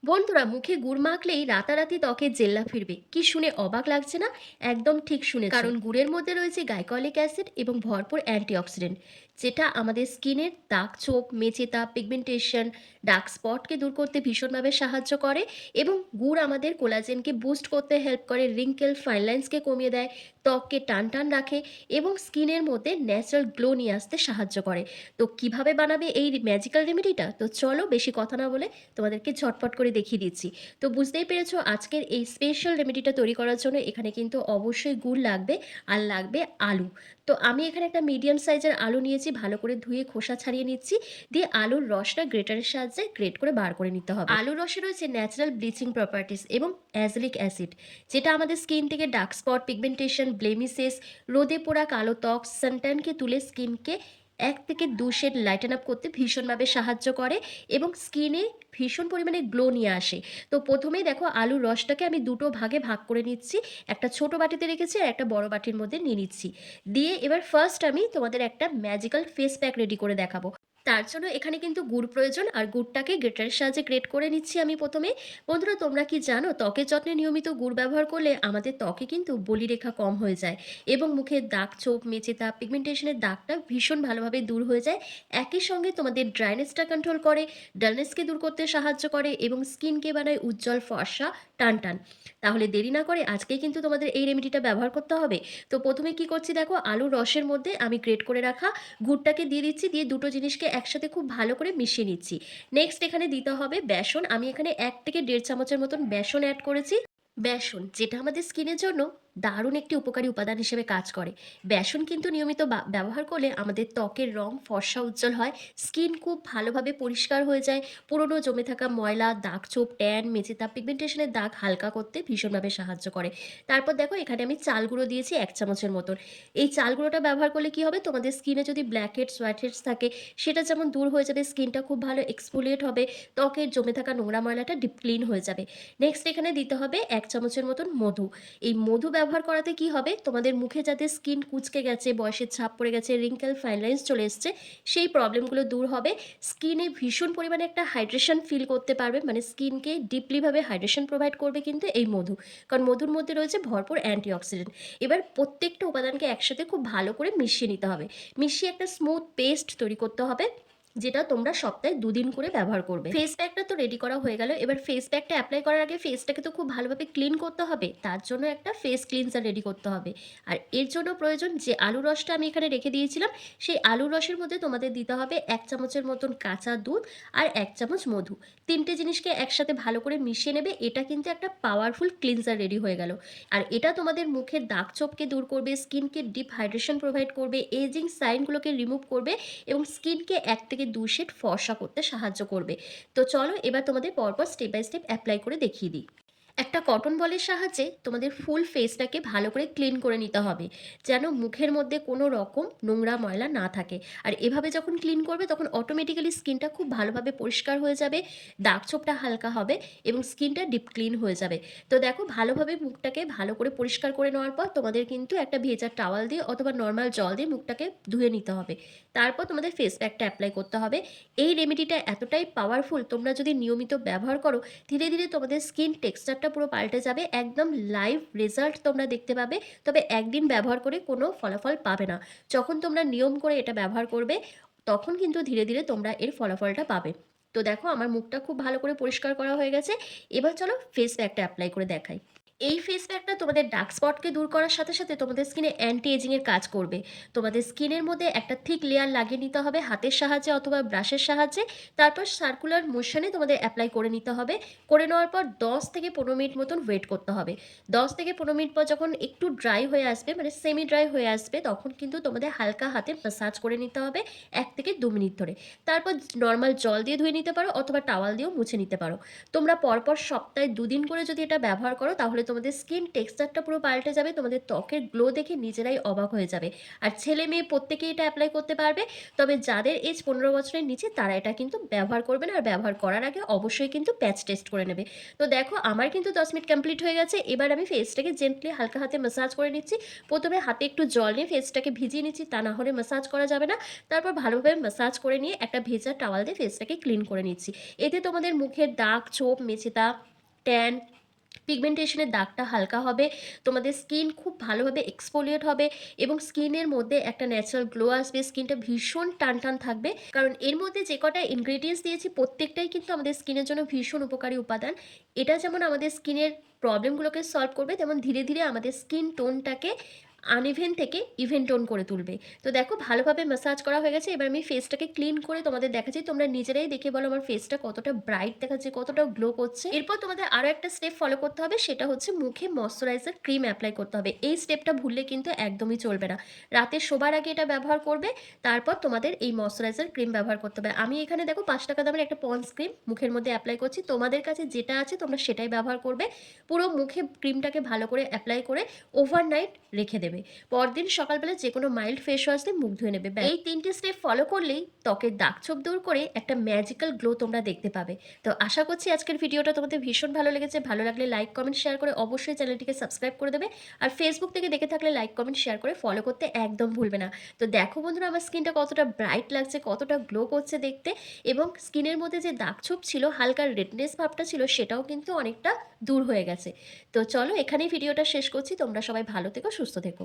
বন্ধুরা, মুখে গুড় মাখলেই রাতারাতি ত্বকে জেল্লা ফিরবে, কি শুনে অবাক লাগছে না? একদম ঠিক শুনেছ, কারণ গুড়ের মধ্যে রয়েছে গাইকলিক অ্যাসিড এবং ভরপুর অ্যান্টিঅক্সিডেন্ট, যেটা আমাদের স্কিনের দাগ ছোপ, মেচেতা, পিগমেন্টেশন, ডার্ক স্পটকে দূর করতে ভীষণভাবে সাহায্য করে। এবং গুড় আমাদের কোলাজেনকে বুস্ট করতে হেল্প করে, রিঙ্কেল ফাইন লাইন্সকে কমিয়ে দেয়, ত্বককে টান টান রাখে এবং স্কিনের মধ্যে ন্যাচারাল গ্লো নিয়ে আসতে সাহায্য করে। তো কিভাবে বানাবে এই ম্যাজিক্যাল রেমেডিটা? তো চলো বেশি কথা না বলে তোমাদেরকে ঝটপট করে দেখিয়ে দিচ্ছি। তো বুঝতেই পেরেছো, আজকের এই স্পেশাল রেমেডিটা তৈরি করার জন্য এখানে কিন্তু অবশ্যই গুড় লাগবে, আর লাগবে আলু। তো আমি এখানে একটা মিডিয়াম সাইজের আলু নিয়েছি, ভালো করে ধুয়ে খোসা ছাড়িয়ে নিচ্ছি। দিয়ে আলুর রসটা গ্রেটারের সাহায্যে গ্রেট করে বার করে নিতে হবে। আলুর রসে রয়েছে ন্যাচারাল ব্লিচিং প্রপার্টিস এবং অ্যাজলিক অ্যাসিড, যেটা আমাদের স্কিন থেকে ডার্ক স্পট, পিগমেন্টেশন, ব্লেমিসেস, রোদে পোড়া কালো ত্বক, সানট্যানকে তুলে স্কিনকে 1 থেকে 2 শেড লাইটেন আপ করতে ভীষণভাবে সাহায্য করে এবং স্কিনে ভীষণ পরিমাণে গ্লো নিয়ে আসে। তো প্রথমেই দেখো, আলুর রসটাকে আমি দুটো ভাগে ভাগ করে নিচ্ছি। একটা ছোট বাটিতে রেখেছি আর একটা বড় বাটির মধ্যে নিয়ে নিচ্ছি। দিয়ে এবার ফার্স্ট আমি তোমাদের একটা ম্যাজিক্যাল ফেস প্যাক রেডি করে দেখাবো। তার জন্য এখানে কিন্তু গুড় প্রয়োজন, আর গুড়টাকে গ্রেটারের সাহায্যে গ্রেট করে নিচ্ছি আমি প্রথমে। বন্ধুরা, তোমরা কি জানো, ত্বকের যত্নে নিয়মিত গুড় ব্যবহার করলে আমাদের ত্বকে কিন্তু বলিরেখা কম হয়ে যায় এবং মুখের দাগ ছোপ, মেচেতা, পিগমেন্টেশনের দাগটা ভীষণ ভালোভাবে দূর হয়ে যায়। একই সঙ্গে তোমাদের ড্রাইনেসটা কন্ট্রোল করে, ডালনেসকে দূর করতে সাহায্য করে এবং স্কিনকে বানায় উজ্জ্বল, ফর্সা, টান টান। তাহলে দেরি না করে আজকেই কিন্তু তোমাদের এই রেমেডিটা ব্যবহার করতে হবে। তো প্রথমে কি করছি দেখো, আলুর রসের মধ্যে আমি গ্রেট করে রাখা গুড়টাকে দিয়ে দিচ্ছি, দিয়ে দুটো জিনিসকে একসাথে খুব ভালো করে মিশিয়ে নিচ্ছি। নেক্সট এখানে দিতে হবে বেসন। আমি এখানে 1 থেকে 1.5 চামচের মতন বেসন অ্যাড করেছি। বেসন, যেটা আমাদের স্কিনের জন্য দারুণ একটি উপকারী উপাদান হিসেবে কাজ করে। বেসন কিন্তু নিয়মিত ব্যবহার করলে আমাদের ত্বকের রং ফর্সা, উজ্জ্বল হয়, স্কিন খুব ভালোভাবে পরিষ্কার হয়ে যায়, পুরনো জমে থাকা ময়লা, দাগ ছোপ, ট্যান, মেচেতা, পিগমেন্টেশনের দাগ হালকা করতে ভীষণভাবে সাহায্য করে। তারপর দেখো, এখানে আমি চাল গুঁড়ো দিয়েছি 1 চামচের মতন। এই চাল গুঁড়োটা ব্যবহার করলে কি হবে, তোমাদের স্কিনে যদি ব্ল্যাক হেডস, হোয়াইট হেডস থাকে, সেটা যেমন দূর হয়ে যাবে, স্কিনটা খুব ভালো এক্সফোলিয়েট হবে, ত্বকের জমে থাকা নোংরা ময়লাটা ডিপ ক্লিন হয়ে যাবে। নেক্সট এখানে দিতে হবে 1 চামচের মতন মধু। এই মধু ব্যবহার করাতে কি হবে, তোমাদের মুখে যাতে স্কিন কুঁচকে গেছে, বয়সের ছাপ পড়ে গেছে, রিঙ্কেল ফাইন লাইন্স চলে এসছে, সেই প্রবলেমগুলো দূর হবে। স্কিনে ভীষণ পরিমাণে একটা হাইড্রেশন ফিল করতে পারবে, মানে স্কিনকে ডিপলিভাবে হাইড্রেশন প্রোভাইড করবে কিন্তু এই মধু, কারণ মধুর মধ্যে রয়েছে ভরপুর অ্যান্টিঅক্সিডেন্ট। এবার প্রত্যেকটা উপাদানকে একসাথে খুব ভালো করে মিশিয়ে নিতে হবে। মিশিয়ে একটা স্মুথ পেস্ট তৈরি করতে হবে, যেটা তোমরা সপ্তাহে 2 দিন করে ব্যবহার করবে। ফেস প্যাকটা তো রেডি করা হয়ে গেল। এবার ফেস প্যাকটা অ্যাপ্লাই করার আগে ফেসটাকে তো খুব ভালোভাবে ক্লিন করতে হবে, তার জন্য একটা ফেস ক্লিনজার রেডি করতে হবে। আর এর জন্য প্রয়োজন, যে আলুর রসটা আমি এখানে রেখে দিয়েছিলাম, সেই আলুর রসের মধ্যে তোমাদের দিতে হবে 1 চামচের মতন কাঁচা দুধ আর 1 চামচ মধু। তিনটে জিনিসকে একসাথে ভালো করে মিশিয়ে নেবে। এটা কিন্তু একটা পাওয়ারফুল ক্লিনজার রেডি হয়ে গেল। আর এটা তোমাদের মুখের দাগ ছোপকে দূর করবে, স্কিনকে ডিপ হাইড্রেশন প্রোভাইড করবে, এজিং সাইনগুলোকে রিমুভ করবে এবং স্কিনকে 1 থেকে 2 শেড ফর্সা করতে সাহায্য করবে। তো চলো এবার তোমাদের পরপর স্টেপ বাই স্টেপ অ্যাপ্লাই করে দেখিয়ে দিই। একটা কটন বলের সাহায্যে তোমাদের ফুল ফেসটাকে ভালো করে ক্লিন করে নিতে হবে, যেন মুখের মধ্যে কোনো রকম নোংরা ময়লা না থাকে। আর এভাবে যখন ক্লিন করবে তখন অটোমেটিক্যালি স্কিনটা খুব ভালোভাবে পরিষ্কার হয়ে যাবে, দাগ ছোপটা হালকা হবে এবং স্কিনটা ডিপ ক্লিন হয়ে যাবে। তো দেখো, ভালোভাবে মুখটাকে ভালো করে পরিষ্কার করে নেওয়ার পর তোমাদের কিন্তু একটা ভেজা টাওয়াল দিয়ে অথবা নর্মাল জল দিয়ে মুখটাকে ধুয়ে নিতে হবে। তারপর তোমাদের ফেস প্যাকটা অ্যাপ্লাই করতে হবে। এই রেমেডিটা এতটাই পাওয়ারফুল, তোমরা যদি নিয়মিত ব্যবহার করো, ধীরে ধীরে তোমাদের স্কিন টেক্সচারটা পুরো পাল্টে যাবে, একদম লাইভ রেজাল্ট তোমরা দেখতে পাবে। তবে একদিন ব্যবহার করে কোনো ফলাফল পাবে না। যখন তোমরা নিয়ম করে এটা ব্যবহার করবে, তখন কিন্তু ধীরে ধীরে তোমরা এর ফলাফলটা পাবে। তো দেখো, আমার মুখটা খুব ভালো করে পরিষ্কার করা হয়ে গেছে। এবার চলো ফেস প্যাকটা অ্যাপ্লাই করে দেখাই। এই ফেস প্যাকটা তোমাদের ডার্ক স্পটকে দূর করার সাথে সাথে তোমাদের স্কিনে অ্যান্টি এজিংয়ের কাজ করবে। তোমাদের স্কিনের মধ্যে একটা থিক লেয়ার লাগিয়ে নিতে হবে হাতের সাহায্যে অথবা ব্রাশের সাহায্যে। তারপর সার্কুলার মোশনে তোমাদের অ্যাপ্লাই করে নিতে হবে। করে নেওয়ার পর 10 থেকে 15 মিনিট মতন ওয়েট করতে হবে। 10 থেকে 15 মিনিট পর যখন একটু ড্রাই হয়ে আসবে, মানে সেমি ড্রাই হয়ে আসবে, তখন কিন্তু তোমাদের হালকা হাতে ম্যাসাজ করে নিতে হবে 1 থেকে 2 মিনিট ধরে। তারপর নর্মাল জল দিয়ে ধুয়ে নিতে পারো অথবা টাওয়াল দিয়েও মুছে নিতে পারো। তোমরা পরপর সপ্তাহে 2 দিন করে যদি এটা ব্যবহার করো, তাহলে তোমাদের স্কিন টেক্সচারটা পুরো পাল্টে যাবে, তোমাদের ত্বকের গ্লো দেখে নিজেরাই অবাক হয়ে যাবে। আর ছেলে মেয়ে প্রত্যেকেই এটা অ্যাপ্লাই করতে পারবে, তবে যাদের এজ 15 বছরের নিচে তারা এটা কিন্তু ব্যবহার করবে না, আর ব্যবহার করার আগে অবশ্যই কিন্তু প্যাচ টেস্ট করে নেবে। তো দেখো আমার কিন্তু 10 মিনিট কমপ্লিট হয়ে গেছে। এবার আমি ফেসটাকে জেন্টলি হালকা হাতে ম্যাসাজ করে নিচ্ছি। প্রথমে হাতে একটু জল নিয়ে ফেসটাকে ভিজিয়ে নিচ্ছি, তা না হলে ম্যাসাজ করা যাবে না। তারপর ভালোভাবে ম্যাসাজ করে নিয়ে একটা ভেজা টাওয়াল দিয়ে ফেসটাকে ক্লিন করে নিচ্ছি। এতে তোমাদের মুখের দাগ, ছোপ, মেচেদা, ট্যান, পিগমেন্টেশনের দাগটা হালকা হবে, তোমাদের স্কিন খুব ভালোভাবে এক্সফোলিয়েট হবে এবং স্কিনের মধ্যে একটা ন্যাচারাল গ্লো আসবে, স্কিনটা ভীষণ টান টান থাকবে। কারণ এর মধ্যে যে কটা ইনগ্রেডিয়েন্টস দিয়েছি প্রত্যেকটাই কিন্তু আমাদের স্কিনের জন্য ভীষণ উপকারী উপাদান। এটা যেমন আমাদের স্কিনের প্রবলেমগুলোকে সলভ করবে, তেমন ধীরে ধীরে আমাদের স্কিন টোনটাকে আনইভেন থেকে ইভেন টোন করে তুলবে। তো দেখো ভালোভাবে ম্যাসাজ করা হয়ে গেছে। এবার আমি ফেসটাকে ক্লিন করে তোমাদের দেখাচ্ছি, তোমরা নিজেরাই দেখে বলো আমার ফেসটা কতটা ব্রাইট দেখাচ্ছে, কতটা গ্লো করছে। এরপর তোমাদের আরও একটা স্টেপ ফলো করতে হবে, সেটা হচ্ছে মুখে ময়শ্চারাইজার ক্রিম অ্যাপ্লাই করতে হবে। এই স্টেপটা ভুললে কিন্তু একদমই চলবে না। রাতে শোবার আগে এটা ব্যবহার করবে, তারপর তোমাদের এই ময়শ্চারাইজার ক্রিম ব্যবহার করতে হবে। আমি এখানে দেখো 5 টাকা দামের একটা পন্স ক্রিম মুখের মধ্যে অ্যাপ্লাই করছি, তোমাদের কাছে যেটা আছে তোমরা সেটাই ব্যবহার করবে। পুরো মুখে ক্রিমটাকে ভালো করে অ্যাপ্লাই করে ওভারনাইট রেখে দেবে। পরদিন সকালবেলা যে কোনো মাইল্ড ফেস ওয়াশ দিয়ে মুখ ধুয়ে নেবে। এই 3টে স্টেপ ফলো করলেই ত্বকের দাগ ছোপ দূর করে একটা ম্যাজিক্যাল গ্লো তোমরা দেখতে পাবে। তো আশা করছি আজকের ভিডিওটা তোমাদের ভীষণ ভালো লেগেছে। ভালো লাগলে লাইক, কমেন্ট, শেয়ার করে অবশ্যই চ্যানেলটিকে সাবস্ক্রাইব করে দেবে। আর ফেসবুক থেকে দেখে থাকলে লাইক, কমেন্ট, শেয়ার করে ফলো করতে একদম ভুলবে না। তো দেখো বন্ধুরা আমার স্কিনটা কতটা ব্রাইট লাগছে, কতটা গ্লো করছে দেখতে, এবং স্কিনের মধ্যে যে দাগ ছোপ ছিল, হালকা রেডনেস ভাবটা ছিল, সেটাও কিন্তু অনেকটা দূর হয়ে গেছে। তো চলো এখানেই ভিডিওটা শেষ করছি। তোমরা সবাই ভালো থেকো, সুস্থ থেকো।